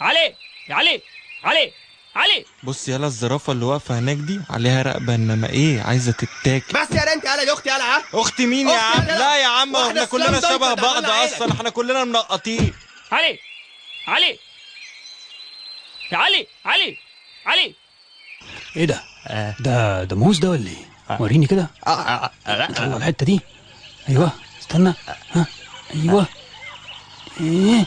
علي يا علي علي علي. بص يالا الزرافه اللي واقفه هناك دي عليها رقبه، انما ايه عايزه تتاكل. بس يا انت يالا دي اختي يالا. ها اختي مين يا عم؟ لا يا عم احنا كلنا شبه بعض اصلا، احنا كلنا منقطين. علي علي يا علي علي علي. ايه ده؟ ده موز ده ولا ايه؟ وريني كده. طلع الحته دي. ايوه استنى. ها ايوه. ايه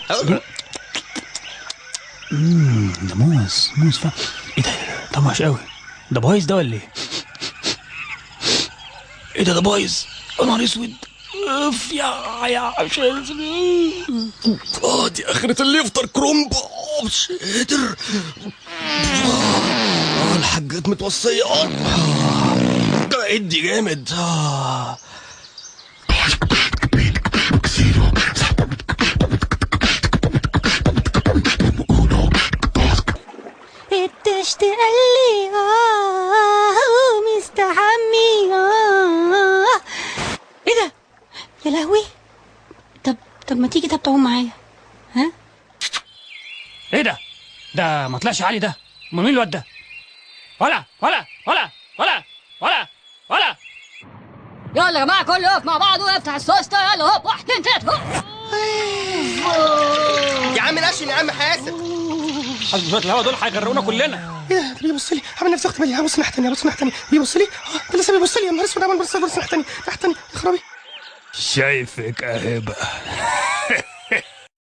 ده موز فا. ايه ده؟ طعمه وحش قوي. ده بايظ ده ولا ايه؟ ايه ده بايظ. يا نهار اسود. اف يا دي اخرة اللي يفطر كرومب. مش قادر. الحاجات متوصية. ده ادي جامد. التشتي قال لي مستحمي. ايه ده يا لهوي. طب ما تيجي تعوم معايا. ها ايه ده ما طلعش علي ده. امال مين الواد ده؟ ولا يلا يا جماعه كله يقف مع بعض ويفتح السوسته. يلا هوب 1 2 3 هوب. يا عم نشن يا عم حاسب. حسب شويه الهوا دول هيغرقونا كلنا. ايه ده بيبص لي عامل نفسي اختي مالي. بص ناحيه ثانيه بيبص لي. ده لسه بيبص لي. يا نهار اسود. عمال بص ناحيه ثانيه يا خرابي. شايفك اهبه.